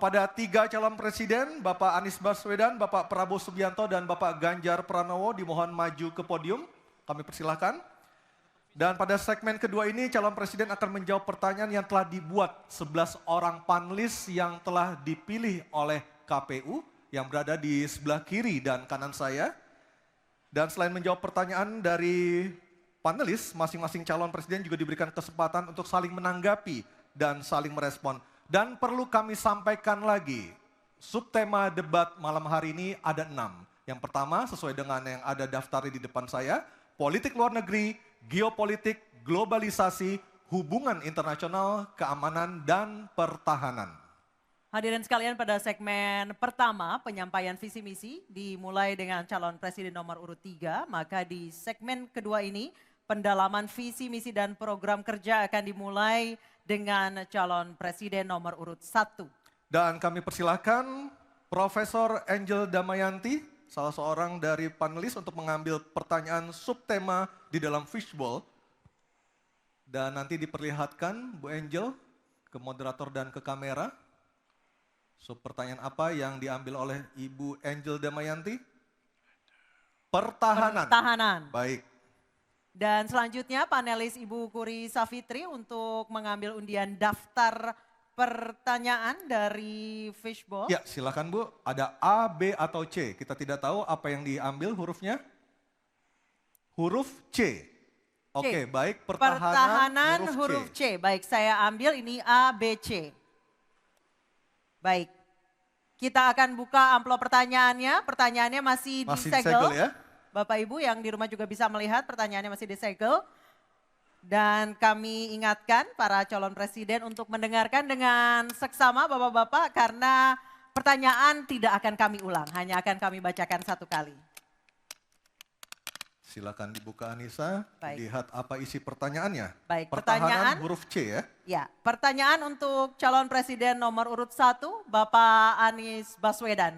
kepada 3 calon presiden, Bapak Anies Baswedan, Bapak Prabowo Subianto, dan Bapak Ganjar Pranowo dimohon maju ke podium. Kami persilahkan. Dan pada segmen kedua ini calon presiden akan menjawab pertanyaan yang telah dibuat 11 orang panelis yang telah dipilih oleh KPU yang berada di sebelah kiri dan kanan saya. Dan selain menjawab pertanyaan dari panelis, masing-masing calon presiden juga diberikan kesempatan untuk saling menanggapi dan saling merespon. Dan perlu kami sampaikan lagi, subtema debat malam hari ini ada 6. Yang pertama sesuai dengan yang ada daftarnya di depan saya, politik luar negeri, geopolitik, globalisasi, hubungan internasional, keamanan, dan pertahanan. Hadirin sekalian, pada segmen pertama penyampaian visi misi dimulai dengan calon presiden nomor urut 3, maka di segmen kedua ini pendalaman visi misi dan program kerja akan dimulai dengan calon presiden nomor urut 1. Dan kami persilahkan Profesor Angel Damayanti, salah seorang dari panelis untuk mengambil pertanyaan subtema di dalam fishbowl. Dan nanti diperlihatkan Bu Angel ke moderator dan ke kamera. Pertanyaan apa yang diambil oleh Ibu Angel Damayanti? Pertahanan. Pertahanan. Baik. Dan selanjutnya panelis Ibu Kuri Safitri untuk mengambil undian daftar pertanyaan dari fishbowl. Ya, silakan Bu. Ada A, B, atau C. Kita tidak tahu apa yang diambil hurufnya. Huruf C. Oke, baik. Pertahanan huruf C. Baik, saya ambil ini A, B, C. Baik. Kita akan buka amplop pertanyaannya. Pertanyaannya masih disegel. Ya? Bapak Ibu yang di rumah juga bisa melihat pertanyaannya masih disegel. Dan kami ingatkan para calon presiden untuk mendengarkan dengan seksama Bapak-Bapak karena pertanyaan tidak akan kami ulang, hanya akan kami bacakan satu kali. Silakan dibuka Anissa, Baik. lihat apa isi pertanyaannya. Baik, pertahanan huruf C ya. Ya, pertanyaan untuk calon presiden nomor urut 1, Bapak Anies Baswedan.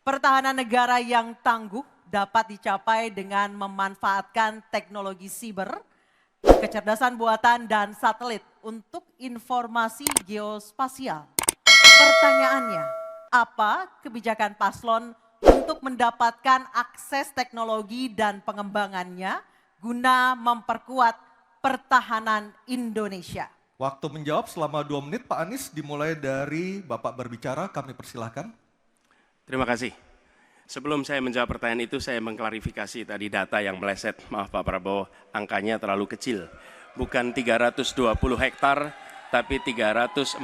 Pertahanan negara yang tangguh dapat dicapai dengan memanfaatkan teknologi siber, kecerdasan buatan, dan satelit untuk informasi geospasial. Pertanyaannya, apa kebijakan paslon untuk mendapatkan akses teknologi dan pengembangannya guna memperkuat pertahanan Indonesia? Waktu menjawab selama 2 menit Pak Anies, dimulai dari Bapak berbicara, kami persilahkan. Terima kasih. Sebelum saya menjawab pertanyaan itu, saya mengklarifikasi tadi data yang meleset. Maaf Pak Prabowo, angkanya terlalu kecil. Bukan 320 hektar, tapi 340.000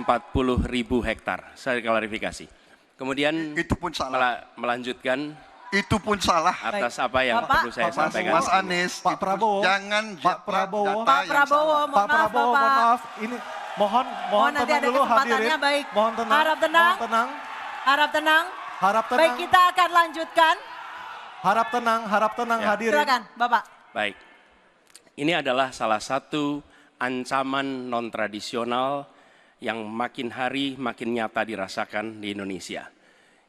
hektar. Saya klarifikasi. Kemudian itu pun salah. Melanjutkan. Itu pun salah. Atas apa yang perlu saya sampaikan. Mas Anies, Pak Prabowo, jangan Pak Prabowo, Pak Prabowo, Pak Prabowo, mohon maaf, ini mohon nanti tenang ada dulu kesempatannya, hadirin. baik. Mohon tenang. Harap tenang. Mohon tenang. Harap tenang. Harap tenang. Baik, kita akan lanjutkan. Harap tenang Ya. hadirin. Silakan, Bapak. Baik. Ini adalah salah satu ancaman non-tradisional yang makin hari makin nyata dirasakan di Indonesia.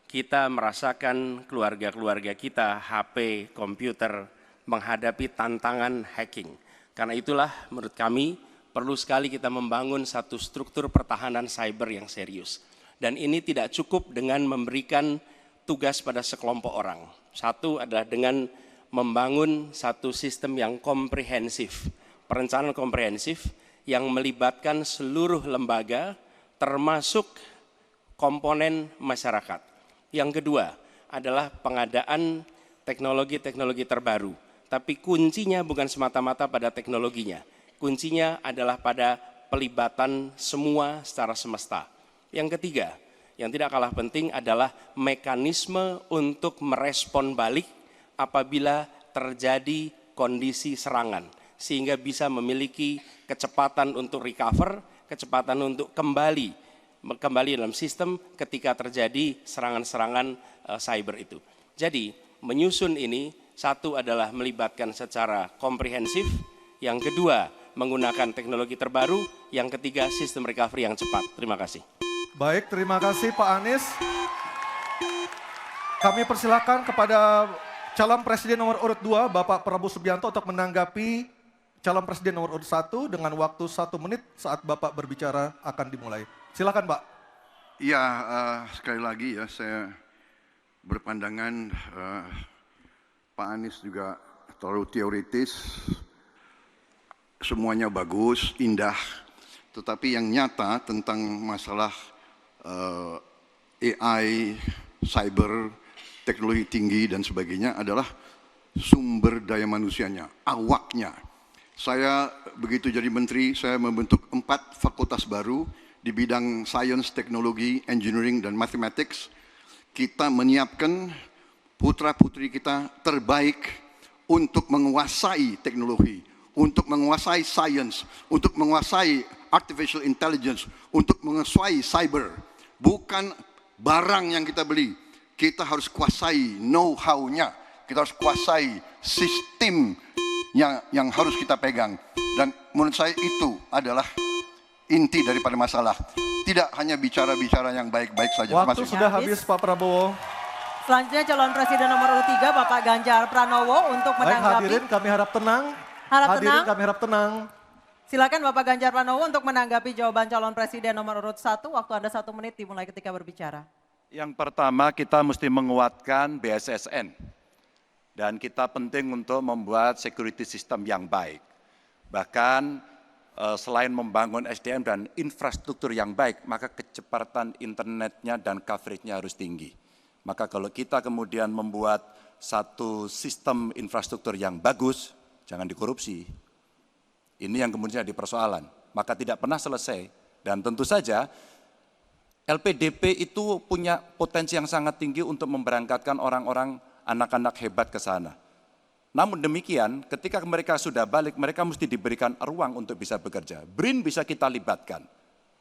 Kita merasakan keluarga-keluarga kita, HP, komputer, menghadapi tantangan hacking. Karena itulah menurut kami perlu sekali kita membangun satu struktur pertahanan cyber yang serius. Dan ini tidak cukup dengan memberikan tugas pada sekelompok orang. Satu adalah dengan membangun satu sistem yang komprehensif, perencanaan komprehensif yang melibatkan seluruh lembaga termasuk komponen masyarakat. Yang kedua adalah pengadaan teknologi-teknologi terbaru. Tapi kuncinya bukan semata-mata pada teknologinya. Kuncinya adalah pada pelibatan semua secara semesta. Yang ketiga, yang tidak kalah penting adalah mekanisme untuk merespon balik apabila terjadi kondisi serangan. Sehingga bisa memiliki kecepatan untuk recover, kecepatan untuk kembali dalam sistem ketika terjadi serangan-serangan cyber itu. Jadi menyusun ini, satu adalah melibatkan secara komprehensif, yang kedua menggunakan teknologi terbaru, yang ketiga sistem recovery yang cepat. Terima kasih. Baik, terima kasih Pak Anies. Kami persilakan kepada calon presiden nomor urut 2, Bapak Prabowo Subianto untuk menanggapi calon presiden nomor urut 1 dengan waktu 1 menit saat Bapak berbicara akan dimulai. Silakan Pak. Ya, sekali lagi ya saya berpandangan Pak Anies juga terlalu teoritis, semuanya bagus, indah, tetapi yang nyata tentang masalah AI, cyber, teknologi tinggi dan sebagainya adalah sumber daya manusianya, awaknya. Saya begitu jadi menteri, saya membentuk 4 fakultas baru di bidang sains, teknologi, engineering, dan mathematics. Kita menyiapkan putra-putri kita terbaik untuk menguasai teknologi, untuk menguasai sains, untuk menguasai artificial intelligence, untuk menguasai cyber. Bukan barang yang kita beli, kita harus kuasai know-how-nya, kita harus kuasai sistem yang harus kita pegang. Dan menurut saya itu adalah inti daripada masalah. Tidak hanya bicara-bicara yang baik-baik saja. Waktu sudah habis Pak Prabowo. Selanjutnya calon presiden nomor urut 3 Bapak Ganjar Pranowo untuk Baik menanggapi. hadirin kami harap tenang. Hadirin kami harap tenang. Silakan Bapak Ganjar Pranowo untuk menanggapi jawaban calon presiden nomor urut 1. Waktu Anda 1 menit dimulai ketika berbicara. Yang pertama kita mesti menguatkan BSSN. Dan kita penting untuk membuat security system yang baik. Bahkan selain membangun SDM dan infrastruktur yang baik, maka kecepatan internetnya dan coveragenya harus tinggi. Maka kalau kita kemudian membuat satu sistem infrastruktur yang bagus, jangan dikorupsi. Ini yang kemudian jadi persoalan. Maka tidak pernah selesai. Dan tentu saja LPDP itu punya potensi yang sangat tinggi untuk memberangkatkan orang-orang, anak-anak hebat ke sana. Namun demikian, ketika mereka sudah balik, mereka mesti diberikan ruang untuk bisa bekerja. BRIN bisa kita libatkan.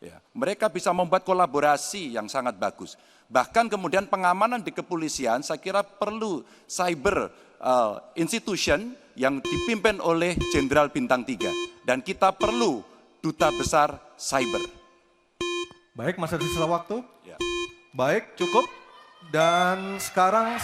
Ya, mereka bisa membuat kolaborasi yang sangat bagus. Bahkan kemudian pengamanan di kepolisian, saya kira perlu cyber institution yang dipimpin oleh Jenderal Bintang 3. Dan kita perlu duta besar cyber. Baik, masih ada sisa waktu. Ya. Baik, cukup. Dan sekarang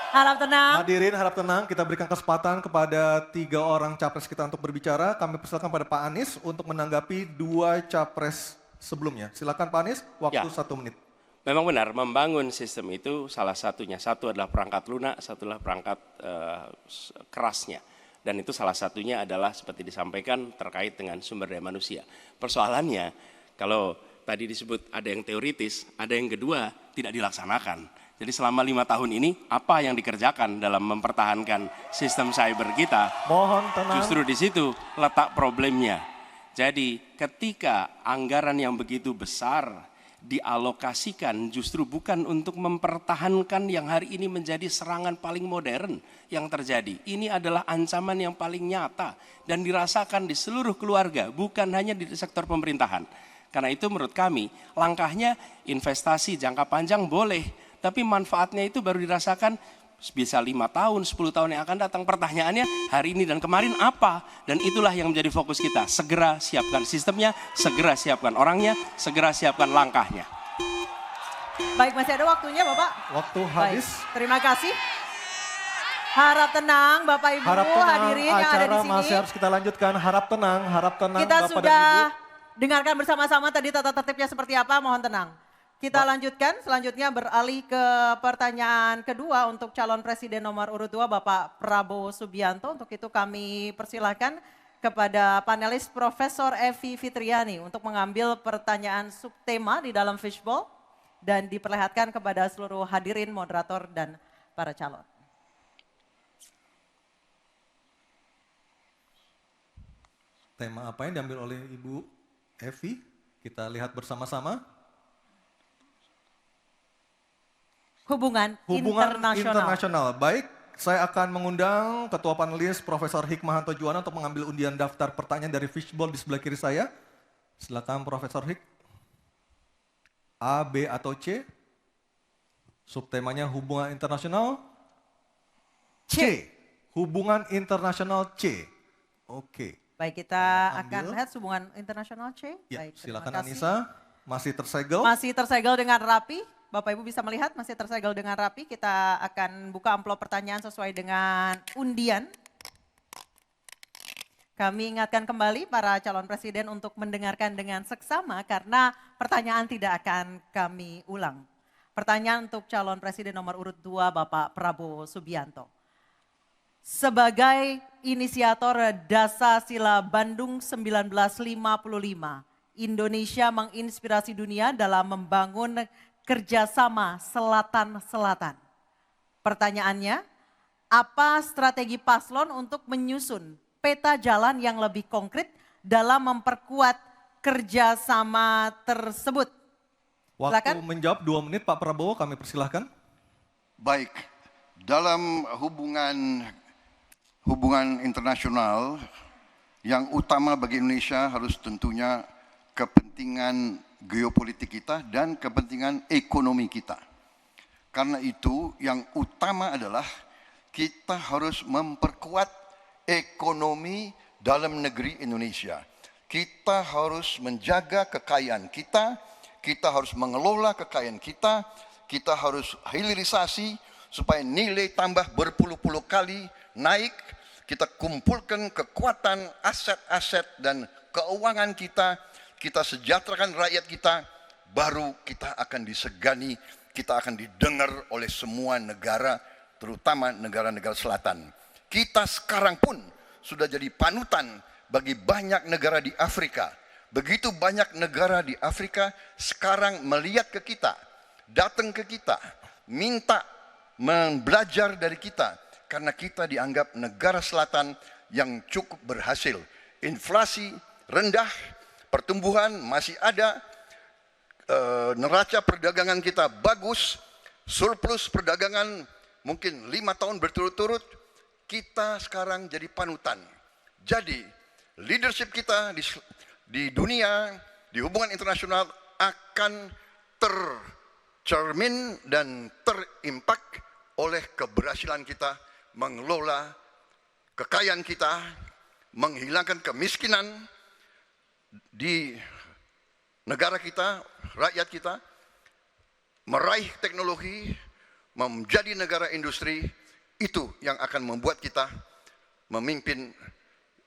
Harap tenang. hadirin harap tenang, kita berikan kesempatan kepada 3 orang capres kita untuk berbicara. Kami persilakan pada Pak Anies untuk menanggapi 2 capres sebelumnya. Silakan Pak Anies, waktu 1 menit. Memang benar, membangun sistem itu salah satunya. Satu adalah perangkat lunak, satu adalah perangkat kerasnya. Dan itu salah satunya adalah seperti disampaikan terkait dengan sumber daya manusia. Persoalannya, kalau tadi disebut ada yang teoritis, ada yang kedua tidak dilaksanakan. Jadi selama 5 tahun ini, apa yang dikerjakan dalam mempertahankan sistem cyber kita? Mohon tenang. Justru di situ letak problemnya. Jadi ketika anggaran yang begitu besar dialokasikan justru bukan untuk mempertahankan yang hari ini menjadi serangan paling modern yang terjadi. Ini adalah ancaman yang paling nyata dan dirasakan di seluruh keluarga, bukan hanya di sektor pemerintahan. Karena itu menurut kami langkahnya investasi jangka panjang boleh, tapi manfaatnya itu baru dirasakan bisa 5 tahun, 10 tahun yang akan datang. Pertanyaannya hari ini dan kemarin apa? Dan itulah yang menjadi fokus kita. Segera siapkan sistemnya, segera siapkan orangnya, segera siapkan langkahnya. Baik, masih ada waktunya Bapak. Waktu Baik, habis. terima kasih. Harap tenang Bapak Ibu, Harap tenang, hadirin yang ada di acara sini. masih harus kita lanjutkan. Harap tenang Kita Bapak sudah dan Ibu. dengarkan bersama-sama tadi tata tertibnya seperti apa, mohon tenang. Kita lanjutkan, selanjutnya beralih ke pertanyaan kedua untuk calon presiden nomor urut 2 Bapak Prabowo Subianto. Untuk itu kami persilahkan kepada panelis Profesor Evi Fitriani untuk mengambil pertanyaan subtema di dalam fishbowl dan diperlihatkan kepada seluruh hadirin, moderator, dan para calon. Tema apa yang diambil oleh Ibu Evi? Kita lihat bersama-sama. Hubungan internasional. Baik, saya akan mengundang Ketua Panelis Profesor Hikmahanto Juwana untuk mengambil undian daftar pertanyaan dari fishbowl di sebelah kiri saya. Silakan Profesor Hik. A, B, atau C? Subtemanya hubungan internasional. C. Hubungan internasional C. Oke. Baik, kita Ambil. akan lihat hubungan internasional C. Ya, Baik, terima silakan kasih. Anissa. Masih tersegel. Masih tersegel dengan rapi. Bapak Ibu bisa melihat masih tersegel dengan rapi. Kita akan buka amplop pertanyaan sesuai dengan undian. Kami ingatkan kembali para calon presiden untuk mendengarkan dengan seksama karena pertanyaan tidak akan kami ulang. Pertanyaan untuk calon presiden nomor urut 2 Bapak Prabowo Subianto. Sebagai inisiator Dasar-Sila Bandung 1955, Indonesia menginspirasi dunia dalam membangun kerjasama Selatan-Selatan. Pertanyaannya, apa strategi paslon untuk menyusun peta jalan yang lebih konkret dalam memperkuat kerjasama tersebut? Waktu Silakan. menjawab 2 menit Pak Prabowo, kami persilahkan. Baik, dalam hubungan internasional yang utama bagi Indonesia harus tentunya kepentingan geopolitik kita dan kepentingan ekonomi kita. Karena itu yang utama adalah kita harus memperkuat ekonomi dalam negeri Indonesia. Kita harus menjaga kekayaan kita harus mengelola kekayaan kita harus hilirisasi supaya nilai tambah berpuluh-puluh kali naik. Kita kumpulkan kekuatan aset-aset dan keuangan kita sejahterakan rakyat kita, baru kita akan disegani, kita akan didengar oleh semua negara, terutama negara-negara selatan. Kita sekarang pun sudah jadi panutan bagi banyak negara di Afrika. Begitu banyak negara di Afrika sekarang melihat ke kita, datang ke kita, minta belajar dari kita. Karena kita dianggap negara selatan yang cukup berhasil. Inflasi rendah, pertumbuhan masih ada, neraca perdagangan kita bagus, surplus perdagangan mungkin 5 tahun berturut-turut. Kita sekarang jadi panutan. Jadi leadership kita di dunia, di hubungan internasional akan tercermin dan terimpak oleh keberhasilan kita mengelola kekayaan kita, menghilangkan kemiskinan di negara kita, rakyat kita, meraih teknologi, menjadi negara industri. Itu yang akan membuat kita memimpin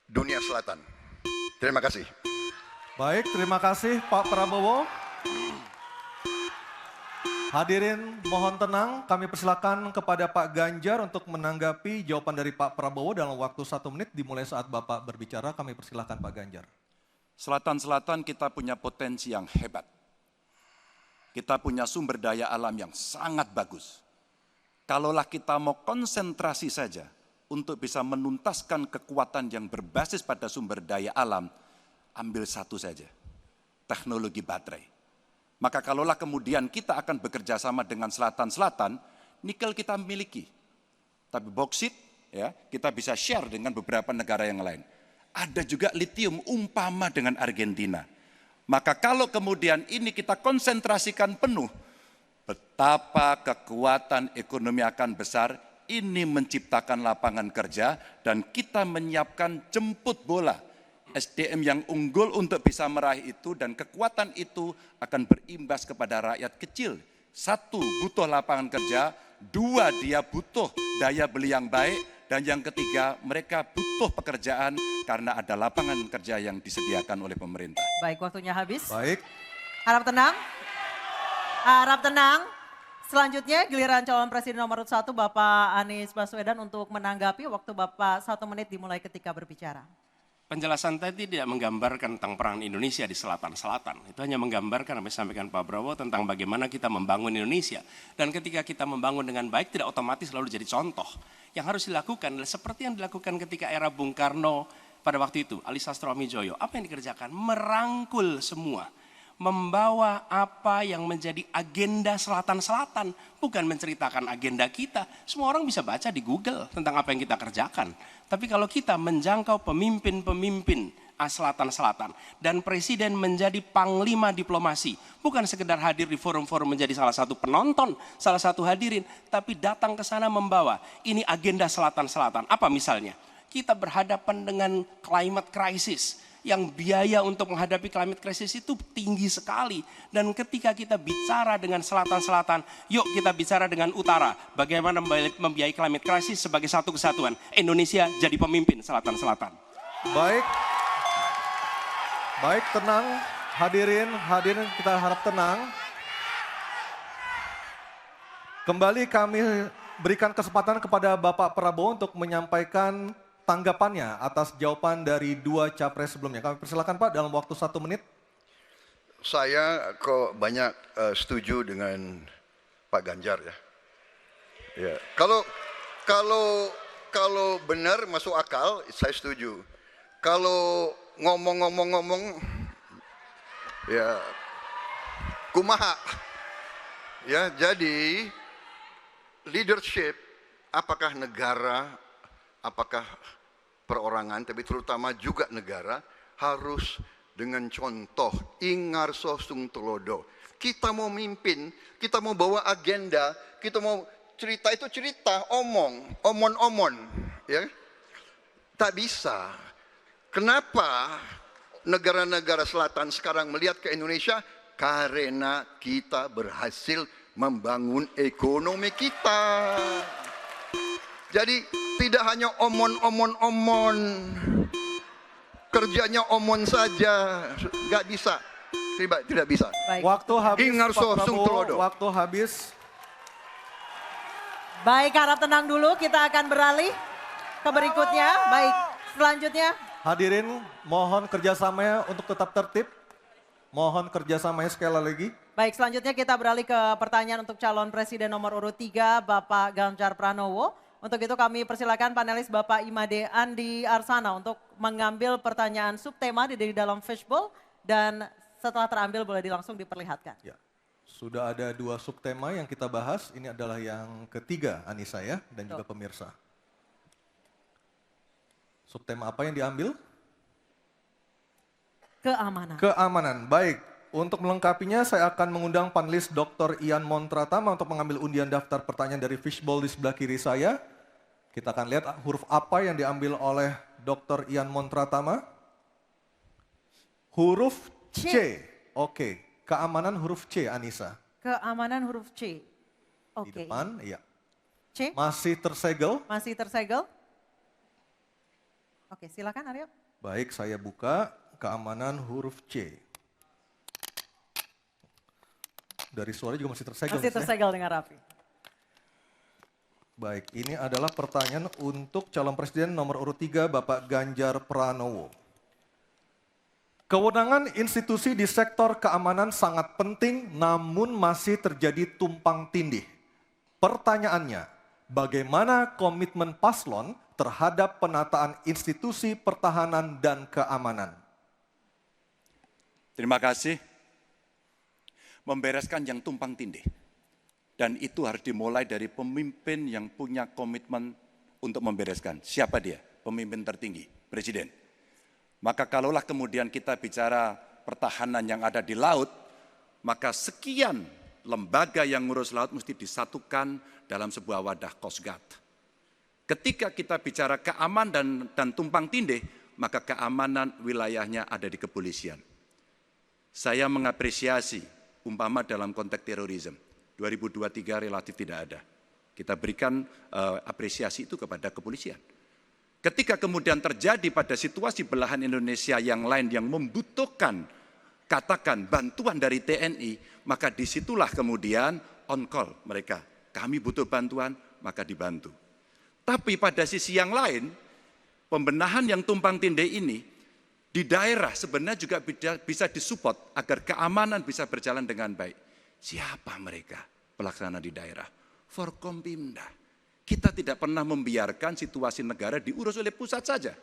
dunia selatan. Terima kasih. Baik, terima kasih Pak Prabowo. Hadirin mohon tenang, kami persilakan kepada Pak Ganjar untuk menanggapi jawaban dari Pak Prabowo dalam waktu 1 menit dimulai saat Bapak berbicara. Kami persilakan Pak Ganjar. Selatan-selatan kita punya potensi yang hebat. Kita punya sumber daya alam yang sangat bagus. Kalaulah kita mau konsentrasi saja untuk bisa menuntaskan kekuatan yang berbasis pada sumber daya alam, ambil satu saja, teknologi baterai. Maka kalaulah kemudian kita akan bekerja sama dengan selatan-selatan, nikel kita miliki. Tapi boksit ya, kita bisa share dengan beberapa negara yang lain. Ada juga litium umpama dengan Argentina. Maka kalau kemudian ini kita konsentrasikan penuh, betapa kekuatan ekonomi akan besar, ini menciptakan lapangan kerja dan kita menyiapkan jemput bola SDM yang unggul untuk bisa meraih itu, dan kekuatan itu akan berimbas kepada rakyat kecil. 1, butuh lapangan kerja, 2, dia butuh daya beli yang baik, dan yang ketiga, mereka butuh pekerjaan karena ada lapangan kerja yang disediakan oleh pemerintah. Baik, waktunya habis. Baik. Harap tenang. Harap tenang. Selanjutnya giliran calon presiden nomor 1 Bapak Anies Baswedan untuk menanggapi. Waktu Bapak 1 menit dimulai ketika berbicara. Penjelasan tadi tidak menggambarkan tentang peran Indonesia di selatan-selatan. Itu hanya menggambarkan apa yang disampaikan Pak Prabowo tentang bagaimana kita membangun Indonesia. Dan ketika kita membangun dengan baik tidak otomatis lalu jadi contoh. Yang harus dilakukan adalah seperti yang dilakukan ketika era Bung Karno pada waktu itu, Ali Sastroamidjojo. Apa yang dikerjakan? Merangkul semua. Membawa apa yang menjadi agenda selatan-selatan, bukan menceritakan agenda kita. Semua orang bisa baca di Google tentang apa yang kita kerjakan. Tapi kalau kita menjangkau pemimpin-pemimpin selatan-selatan dan presiden menjadi panglima diplomasi, bukan sekedar hadir di forum-forum menjadi salah satu penonton, salah satu hadirin, tapi datang ke sana membawa ini agenda selatan-selatan. Apa misalnya? Kita berhadapan dengan climate crisis. Yang biaya untuk menghadapi climate crisis itu tinggi sekali. Dan ketika kita bicara dengan selatan-selatan, yuk kita bicara dengan utara. Bagaimana membiayai climate crisis sebagai satu kesatuan. Indonesia jadi pemimpin selatan-selatan. Baik. Baik, tenang. Hadirin kita harap tenang. Kembali kami berikan kesempatan kepada Bapak Prabowo untuk menyampaikan tanggapannya atas jawaban dari dua capres sebelumnya. Kami persilakan Pak dalam waktu 1 menit. Saya kok banyak setuju dengan Pak Ganjar ya. Ya, kalau benar masuk akal, saya setuju. Kalau ngomong, ya kumaha. Ya, jadi leadership, apakah negara, apakah perorangan, tapi terutama juga negara harus dengan contoh ingarso sung tulodo. Kita mau mimpin, kita mau bawa agenda, kita mau cerita itu cerita, omon, ya. Tak bisa. Kenapa negara-negara selatan sekarang melihat ke Indonesia? Karena kita berhasil membangun ekonomi kita. Jadi tidak hanya omon, kerjanya omon saja, nggak bisa, tidak bisa. Baik. Waktu habis Ingarso Pak sung Prabowo, tulodo. waktu habis. Baik, harap tenang dulu. Kita akan beralih ke berikutnya. Baik, selanjutnya. Hadirin mohon kerjasamanya untuk tetap tertib. Mohon kerjasamanya sekali lagi. Baik, selanjutnya kita beralih ke pertanyaan untuk calon presiden nomor urut 3, Bapak Ganjar Pranowo. Untuk itu kami persilakan panelis Bapak Imade Andi Arsana untuk mengambil pertanyaan subtema di dalam fishbowl dan setelah terambil boleh langsung diperlihatkan. Ya, sudah ada 2 subtema yang kita bahas. Ini adalah yang ketiga, Anissa ya, dan juga pemirsa. Subtema apa yang diambil? Keamanan. Keamanan. Baik, untuk melengkapinya saya akan mengundang panelis Dr. Ian Montratama untuk mengambil undian daftar pertanyaan dari fishbowl di sebelah kiri saya. Kita akan lihat huruf apa yang diambil oleh Dr. Ian Montratama. Huruf C. Oke, keamanan huruf C, Anissa. Keamanan huruf C. Di Oke. depan, iya. C, Masih tersegel. masih tersegel. Oke, silakan Aryo. Baik, saya buka keamanan huruf C. Dari suara juga masih tersegel. Masih Mas, ya? tersegel dengan rapi. Baik, ini adalah pertanyaan untuk calon presiden nomor urut 3, Bapak Ganjar Pranowo. Kewenangan institusi di sektor keamanan sangat penting, namun masih terjadi tumpang tindih. Pertanyaannya, bagaimana komitmen paslon terhadap penataan institusi pertahanan dan keamanan? Terima kasih. Membereskan yang tumpang tindih. Dan itu harus dimulai dari pemimpin yang punya komitmen untuk membereskan. Siapa dia? Pemimpin tertinggi, Presiden. Maka kalaulah kemudian kita bicara pertahanan yang ada di laut, maka sekian lembaga yang ngurus laut mesti disatukan dalam sebuah wadah Coast Guard. Ketika kita bicara keamanan dan tumpang tindih, maka keamanan wilayahnya ada di kepolisian. Saya mengapresiasi umpama dalam konteks terorisme, 2023 relatif tidak ada. Kita berikan apresiasi itu kepada kepolisian. Ketika kemudian terjadi pada situasi belahan Indonesia yang lain yang membutuhkan, katakan bantuan dari TNI, maka disitulah kemudian on call mereka. Kami butuh bantuan, maka dibantu. Tapi pada sisi yang lain, pembenahan yang tumpang tindih ini, di daerah sebenarnya juga bisa disupport agar keamanan bisa berjalan dengan baik. Siapa mereka pelaksana di daerah? Forkompimda. Kita tidak pernah membiarkan situasi negara diurus oleh pusat saja.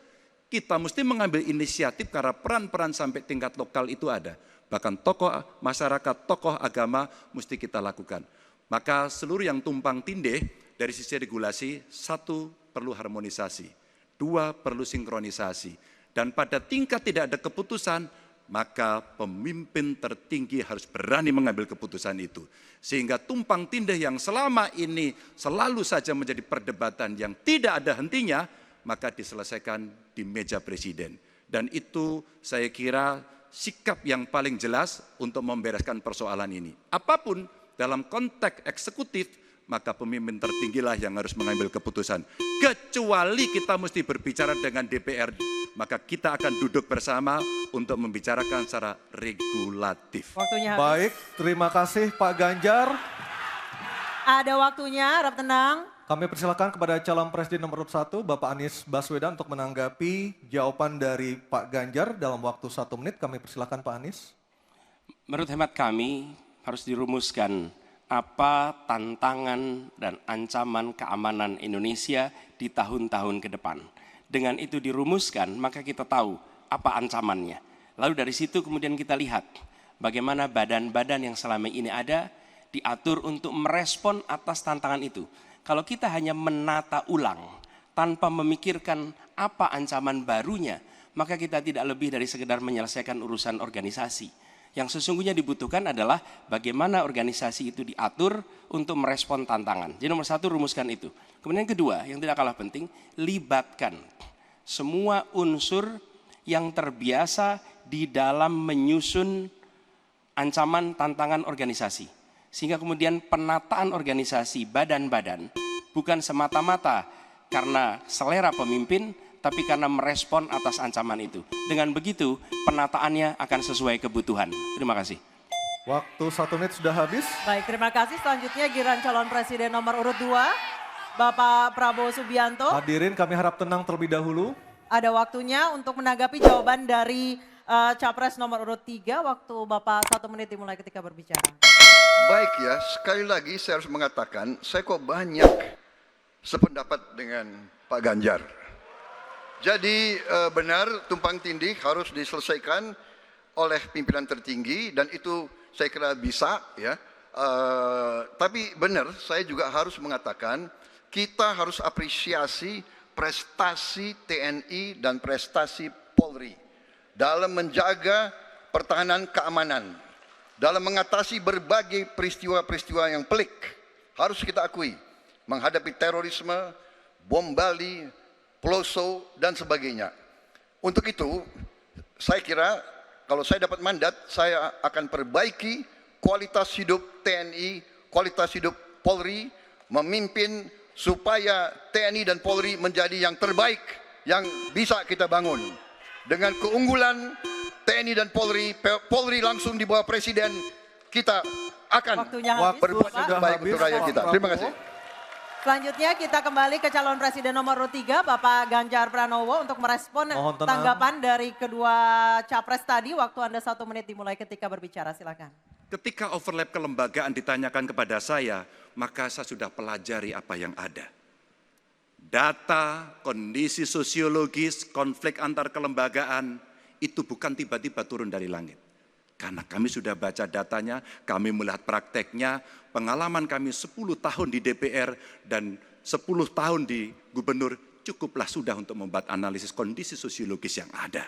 Kita mesti mengambil inisiatif karena peran-peran sampai tingkat lokal itu ada. Bahkan tokoh masyarakat, tokoh agama mesti kita lakukan. Maka seluruh yang tumpang tindih dari sisi regulasi, 1 perlu harmonisasi, 2 perlu sinkronisasi. Dan pada tingkat tidak ada keputusan, maka pemimpin tertinggi harus berani mengambil keputusan itu. Sehingga tumpang tindih yang selama ini selalu saja menjadi perdebatan yang tidak ada hentinya, maka diselesaikan di meja presiden. Dan itu saya kira sikap yang paling jelas untuk membereskan persoalan ini. Apapun dalam konteks eksekutif, maka pemimpin tertinggilah yang harus mengambil keputusan. Kecuali kita mesti berbicara dengan DPR maka kita akan duduk bersama untuk membicarakan secara regulatif. Waktunya habis. Baik, terima kasih Pak Ganjar. Ada waktunya, harap tenang. Kami persilakan kepada calon presiden nomor urut 1, Bapak Anies Baswedan untuk menanggapi jawaban dari Pak Ganjar dalam waktu 1 menit. Kami persilakan Pak Anies. Menurut hemat kami harus dirumuskan apa tantangan dan ancaman keamanan Indonesia di tahun-tahun ke depan. Dengan itu dirumuskan, maka kita tahu apa ancamannya. Lalu dari situ kemudian kita lihat bagaimana badan-badan yang selama ini ada diatur untuk merespon atas tantangan itu. Kalau kita hanya menata ulang tanpa memikirkan apa ancaman barunya, maka kita tidak lebih dari sekedar menyelesaikan urusan organisasi. Yang sesungguhnya dibutuhkan adalah bagaimana organisasi itu diatur untuk merespon tantangan. Jadi nomor 1, rumuskan itu. Kemudian yang kedua, yang tidak kalah penting, libatkan semua unsur yang terbiasa di dalam menyusun ancaman tantangan organisasi. Sehingga kemudian penataan organisasi badan-badan bukan semata-mata karena selera pemimpin, tapi karena merespon atas ancaman itu. Dengan begitu, penataannya akan sesuai kebutuhan. Terima kasih. Waktu 1 menit sudah habis. Baik, terima kasih. Selanjutnya giliran calon presiden nomor urut 2, Bapak Prabowo Subianto. Hadirin kami harap tenang terlebih dahulu. Ada waktunya untuk menanggapi jawaban dari Capres nomor urut 3. Waktu Bapak 1 menit dimulai ketika berbicara. Baik ya, sekali lagi saya harus mengatakan, saya kok banyak sependapat dengan Pak Ganjar. Jadi benar tumpang tindih harus diselesaikan oleh pimpinan tertinggi dan itu saya kira bisa ya. Tapi benar saya juga harus mengatakan kita harus apresiasi prestasi TNI dan prestasi Polri dalam menjaga pertahanan keamanan, dalam mengatasi berbagai peristiwa-peristiwa yang pelik. Harus kita akui, menghadapi terorisme, bom Bali, Peloso, dan sebagainya. Untuk itu, saya kira kalau saya dapat mandat, saya akan perbaiki kualitas hidup TNI, kualitas hidup Polri, memimpin supaya TNI dan Polri menjadi yang terbaik yang bisa kita bangun. Dengan keunggulan TNI dan Polri, Polri langsung di bawah Presiden, kita akan berbuat yang terbaik untuk rakyat kita. Terima kasih. Selanjutnya kita kembali ke calon presiden nomor urut 3, Bapak Ganjar Pranowo untuk merespon tanggapan dari kedua capres tadi. Waktu Anda 1 menit dimulai ketika berbicara, silakan. Ketika overlap kelembagaan ditanyakan kepada saya, maka saya sudah pelajari apa yang ada. Data, kondisi sosiologis, konflik antar kelembagaan, itu bukan tiba-tiba turun dari langit. Karena kami sudah baca datanya, kami melihat prakteknya, pengalaman kami 10 tahun di DPR dan 10 tahun di gubernur, cukuplah sudah untuk membuat analisis kondisi sosiologis yang ada.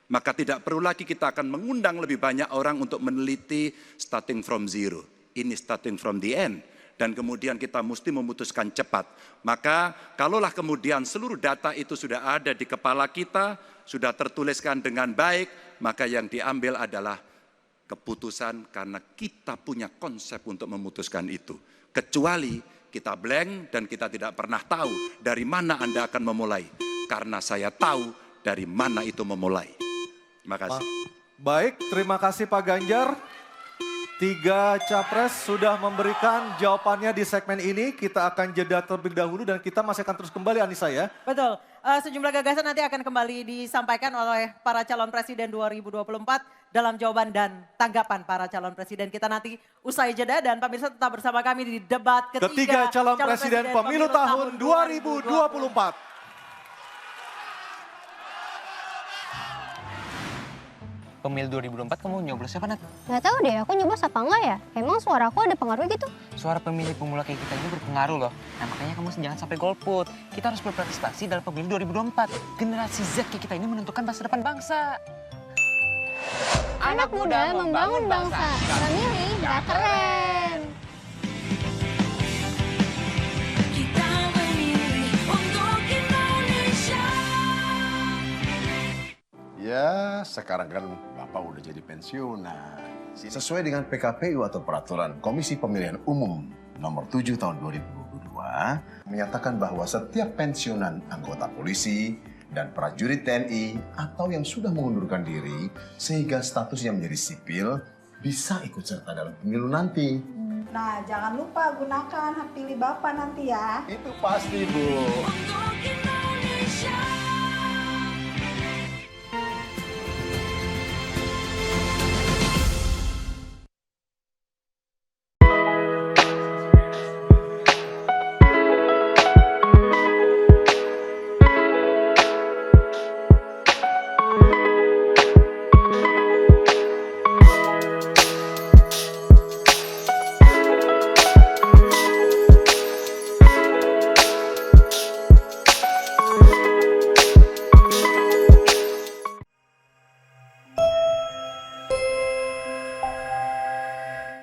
Maka tidak perlu lagi kita akan mengundang lebih banyak orang untuk meneliti starting from zero. Ini starting from the end. Dan kemudian kita mesti memutuskan cepat. Maka kalaulah kemudian seluruh data itu sudah ada di kepala kita, sudah tertuliskan dengan baik, maka yang diambil adalah keputusan karena kita punya konsep untuk memutuskan itu. Kecuali kita blank dan kita tidak pernah tahu dari mana Anda akan memulai. Karena saya tahu dari mana itu memulai. Terima kasih. Baik, terima kasih Pak Ganjar. 3 capres sudah memberikan jawabannya di segmen ini. Kita akan jeda terlebih dahulu dan kita masih akan terus kembali, Anissa ya. Betul, sejumlah gagasan nanti akan kembali disampaikan oleh para calon presiden 2024 dalam jawaban dan tanggapan para calon presiden. Kita nanti usai jeda dan pemirsa tetap bersama kami di debat ketiga calon presiden pemilu tahun 2024. Pemilu 2024 kamu nyoblos siapa, Nat? Gak tahu deh, aku nyoblos apa enggak ya? Emang suara aku ada pengaruh gitu? Suara pemilih pemula kayak kita ini berpengaruh loh. Nah makanya kamu jangan sampai golput. Kita harus berpartisipasi dalam pemilu 2024. Generasi Z kayak kita ini menentukan masa depan bangsa. Anak muda membangun bangsa. Memilih gak keren. Kita memilih untuk Indonesia. Ya, sekarang kan Bapak udah jadi pensiunan. Sesuai dengan PKPU atau Peraturan Komisi Pemilihan Umum Nomor 7 Tahun 2022, menyatakan bahwa setiap pensiunan anggota polisi, dan prajurit TNI atau yang sudah mengundurkan diri sehingga statusnya menjadi sipil bisa ikut serta dalam pemilu nanti. Nah, jangan lupa gunakan hak pilih Bapak nanti ya. Itu pasti, Bu. Untuk